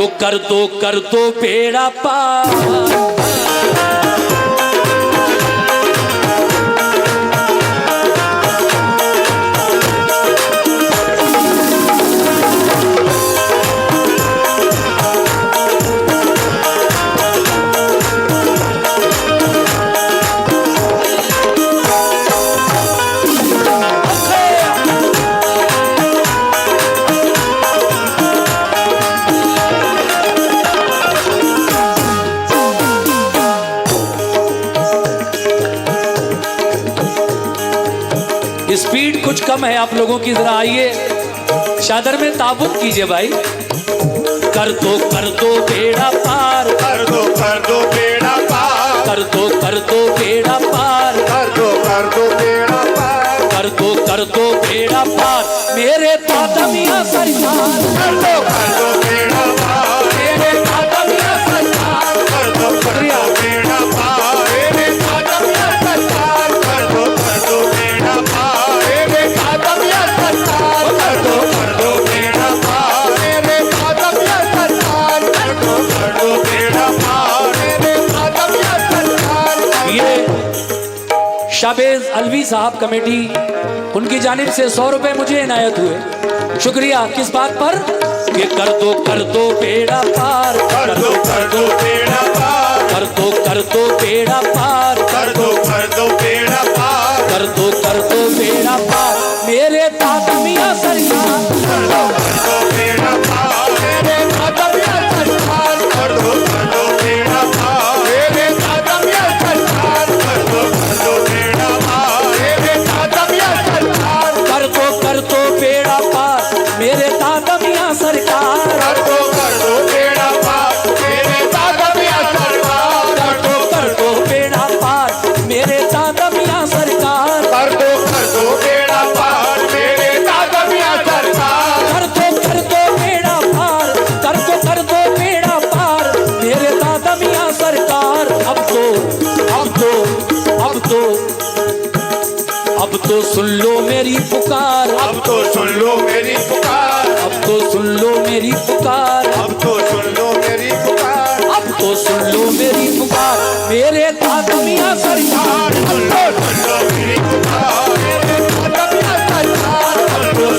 तो कर दो बेड़ा पार। स्पीड कुछ कम है आप लोगों की, जरा आइए चादर में ताबुन कीजिए भाई। कर दो बेड़ा पार, कर दो बेड़ा पार, कर दो बेड़ा पार, कर दो बेड़ा पार, कर दो बेड़ा पार मेरे दादा मियां सरकार। कर दो बेड़ा पार मेरे दादा मियां सरकार। कर दो बेड़ा पार मेरे दादा मियां सरकार। कर दो बेड़ा पार मेरे दादा मियां सरकार। कर दो बेड़ा पार मेरे दादा मियां सरकार। कर दो बेड़ा पार मेरे दादा मियां सरकार। ये शाबेज अलवी साहब कमेटी, उनकी जानिब से 100 रुपए मुझे इनायत हुए, शुक्रिया। किस बात पर? ये कर दो बेड़ा पार, कर दो बेड़ा पार, कर दो बेड़ा पार, कर दो बेड़ा पार, कर दो बेड़ा पार मेरे दादा मियां सरकार। कर दो बेड़ा पार मेरे दादा मियां सरकार। कर दो बेड़ा पार मेरे दादा मियां सरकार। कर दो बेड़ा पार मेरे दादा मियां सरकार। कर दो बेड़ा पार मेरे दादा मियां सरकार। कर दो बेड़ा पार मेरे दादा मियां सरकार। कर दो बेड़ा पार मेरे दादा मियां सरकार। कर दो बेड़ा पार मेरे दादा मियां सरकार। कर दो बेड़ा पार, कर दो बेड़ा पार मेरे दादा मियां सरकार। अब तो सुन लो मेरी पुकार। अब तो सुन लो मेरी पुकार। अब तो सुन लो मेरी पुकार। अब तो सुन लो मेरी पुकार। अब तो सुन लो मेरी पुकार मेरे दादा मियां सरकार। सुन लो मेरी पुकार मेरे दादा मियां सरकार।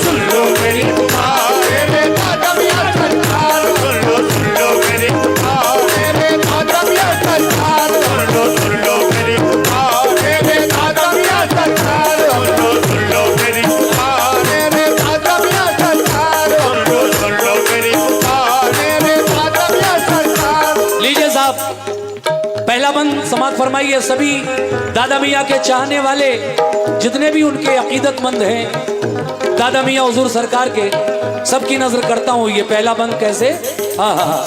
सुन लो मेरी पुकार मेरे दादा मियां सरकार। सुन लो मेरी पुकार मेरे दादा मियां सरकार। सुन लो मेरी पुकार मेरे दादा मियां सरकार। सुन लो मेरी पुकार मेरे दादा मियां सरकार। सुन लो मेरी पुकार मेरे दादा मियां सरकार। लीजिए साहब, पहला बंद समाप्त फरमाइए। सभी दादा मियां के चाहने वाले जितने भी उनके अकीदतमंद हैं दादा मियां हुजूर सरकार के, सबकी नजर करता हूं। ये पहला बंद कैसे? हाँ हाँ हाँ।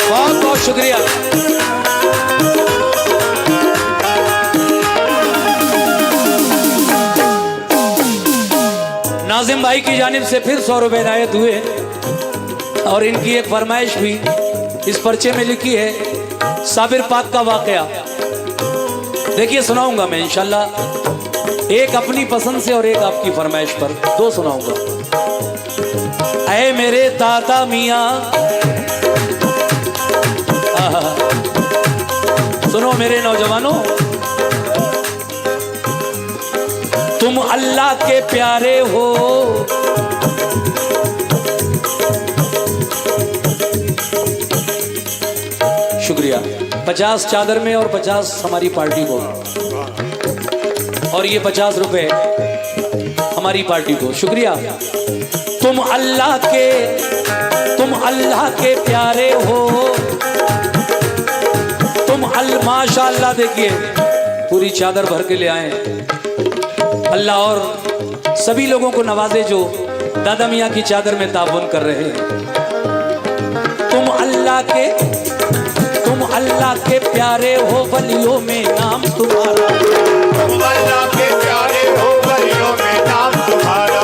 बहुत बहुत शुक्रिया। नाजिम भाई की जानिब से फिर 100 रुपए इनायत हुए, और इनकी एक फरमाइश भी इस पर्चे में लिखी है, साबिर पाक का वाकया। देखिए सुनाऊंगा मैं इंशाल्लाह, एक अपनी पसंद से और एक आपकी फरमाइश पर, दो सुनाऊंगा। ऐ मेरे दादा मियां, सुनो मेरे नौजवानों, तुम अल्लाह के प्यारे हो, शुक्रिया। 50 चादर में और 50 हमारी पार्टी को, और ये 50 रुपए हमारी पार्टी को, शुक्रिया। तुम अल्लाह के प्यारे हो, तुम माशाअल्लाह। देखिए पूरी चादर भर के ले आए। अल्लाह और सभी लोगों को नवाजे जो दादा मियां की चादर में ताबुन कर रहे हैं। तुम अल्लाह के प्यारे हो, वलियों में नाम तुम्हारा। तुम अल्लाह के प्यारे हो, वलियों में नाम तुम्हारा।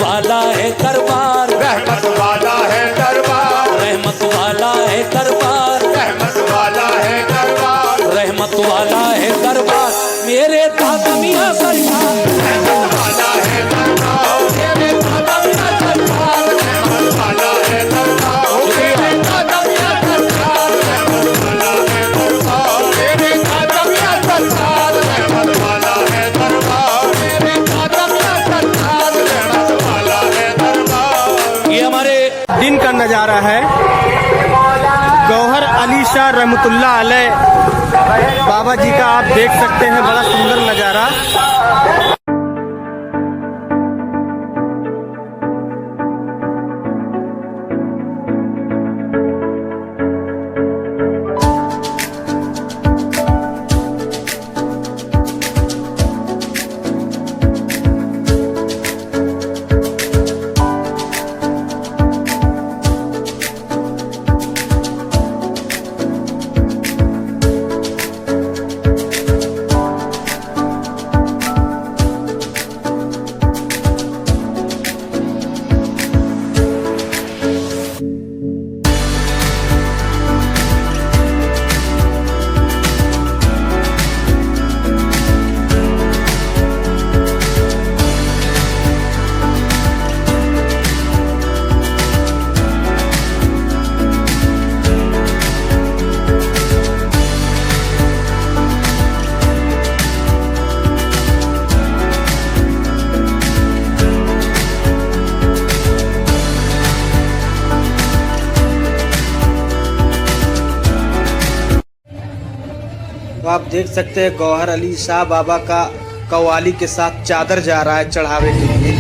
वाला है दरबार, रहमत वाला है दरबार, रहमत वाला है दरबार, रहमत वाला है दरबार, रहमत वाला है दरबार मेरे दादा मियां सरकार। रहमत वाला है दरबार मेरे दादा मियां सरकार, रहमत वाला है दरबार मेरे दादा मियां सरकार, रहमत वाला है दरबार मेरे दादा मियां सरकार, रहमत वाला है दरबार मेरे दादा मियां सरकार, रहमत वाला है दरबार। ये हमारे दिन का नज़ारा है। गौहर अली शाह रहमतुल्लाह अलैह बाबा जी का आप देख सकते हैं, बड़ा सुंदर नज़ारा। तो आप देख सकते हैं गौहर अली शाह बाबा का कव्वाली के साथ चादर जा रहा है चढ़ावे के लिए।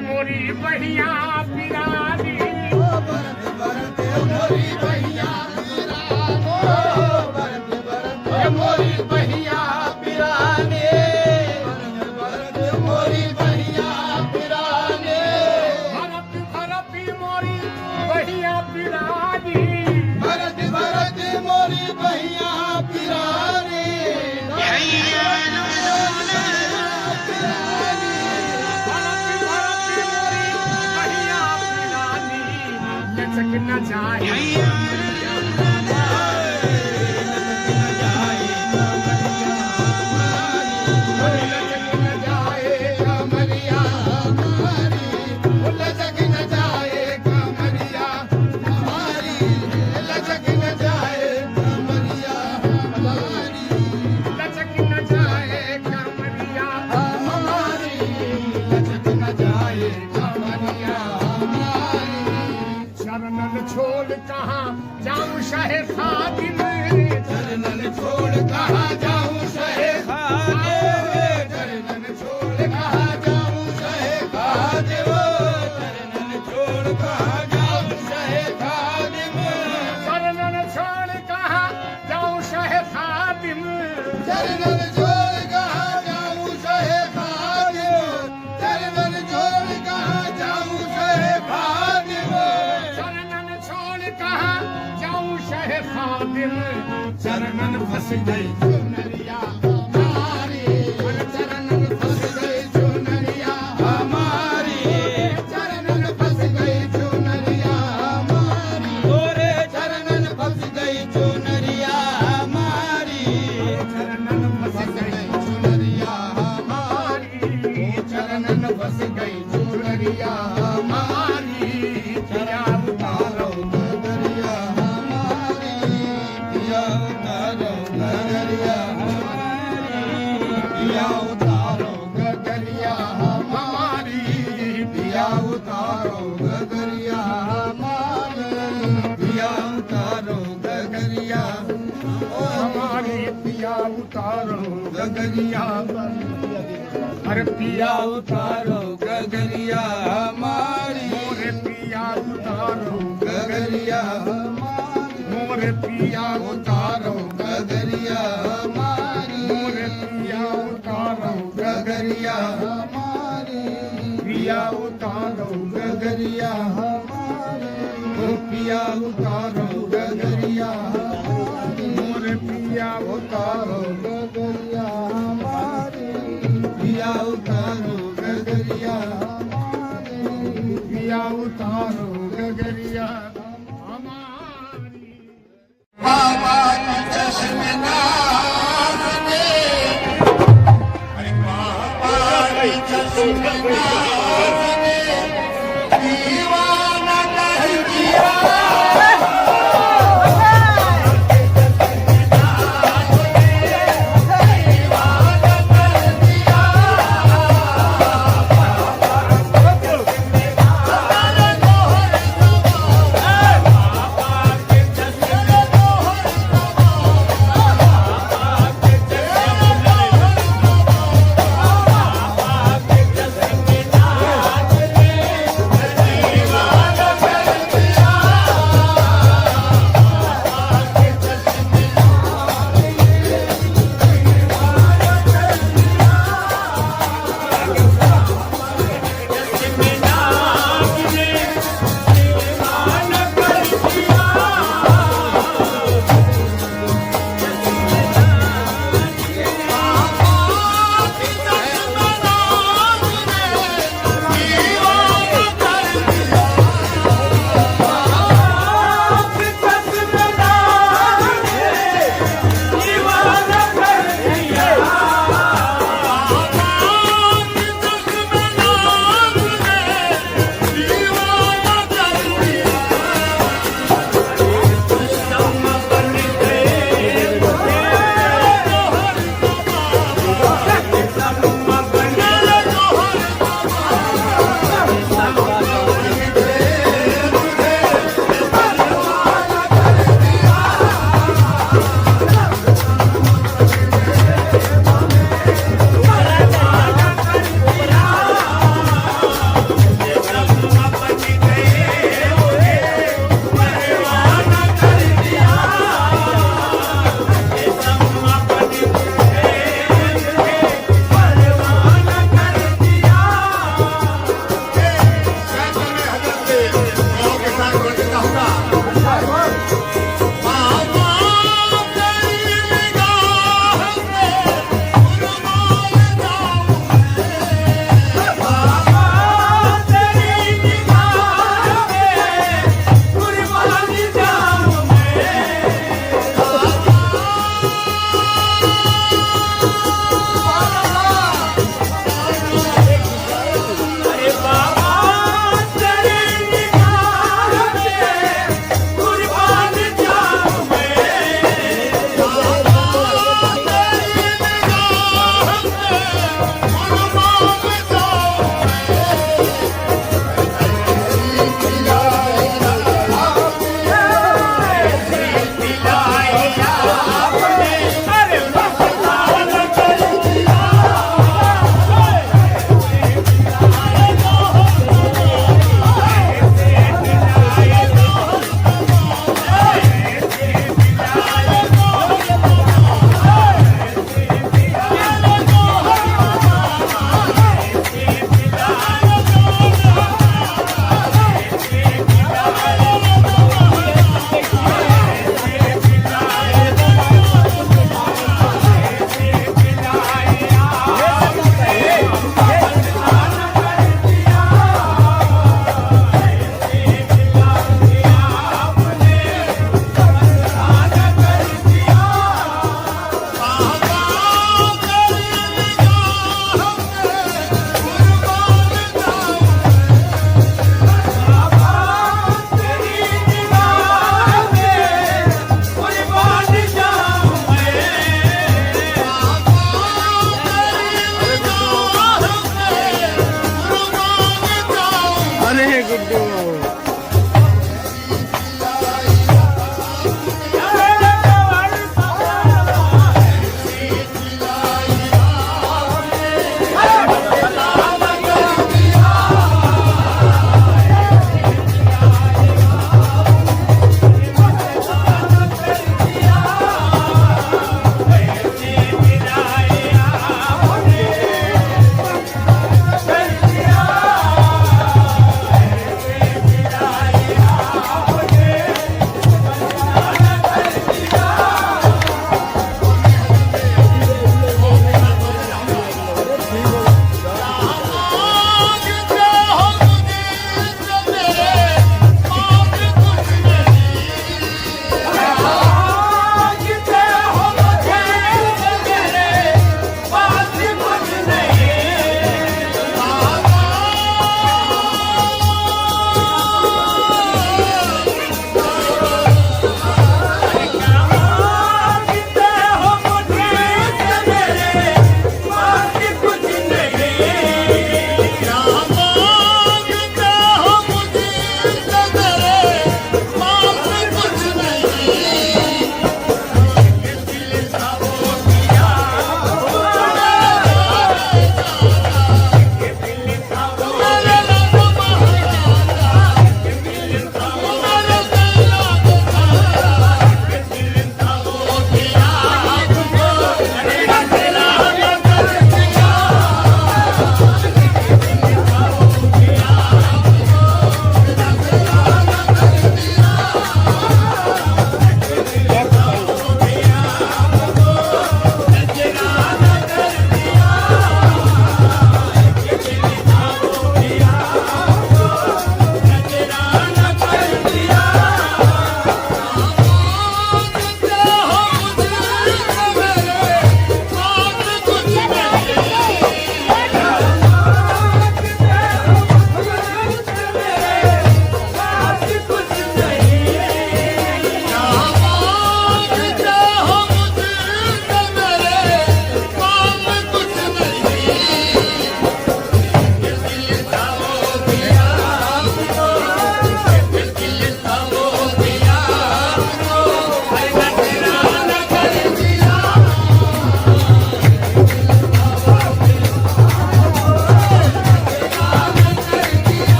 मोरी बढ़िया पिरानी मोरी बढ़िया पिरानी कहाँ जाऊं शहे खादिम चरणन छोड़ कहाँ जाऊं शहे खादिम चरणन छोड़ कहाँ जाऊं शहे खादिम चरणन छोड़ कहाँ जाऊं शहे खादिम चरणन छोड़ कहाँ जाऊं शहे खादिम चरणन छोड़ कहाँ जाऊं शहे खादिम चरणन छोड़ कहाँ जाऊं शहे खादिम चरणन छोड़ कहाँ जाऊं शहे खादिम चरणन फंस गई चुनरिया हमारी चरणन फंस गई चुनरिया हमारी चरणन फंस गई चुनरिया हमारी गोरे चरणन फंस गई चुनरिया हमारी चरणन फंस गई चुनरिया हमारी चरणन फंस गई चुनरिया हमारी पिया उतारो गगरिया हमारी पिया उतारो गगरिया हमारी पिया उतारो गगरिया हमारी पिया उतारो गगरिया हमारी पिया उतारो गगरिया हमारी पिया उतारो गगरिया अरे पिया उतारो गगरिया हमारी मोरे पिया उतारो गगरिया हमारी मोरे पिया उतारो गगरिया हमारी मोरे पिया उतारो गगरिया हमारी पिया उतारो गगरिया हमारी ओ पिया उतारो गगरिया हमारी मोरे पिया उतारो गगरिया हमारी पिया उतारो गगरिया हमारी पिया उतारो गगरिया हमारी बाबा की चश्मनाज ने अरे बाबा की चश्मनाज ने दीवाना कर दिया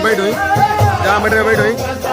बैठ हुई जहाँ बैठ रहे बैठ हुई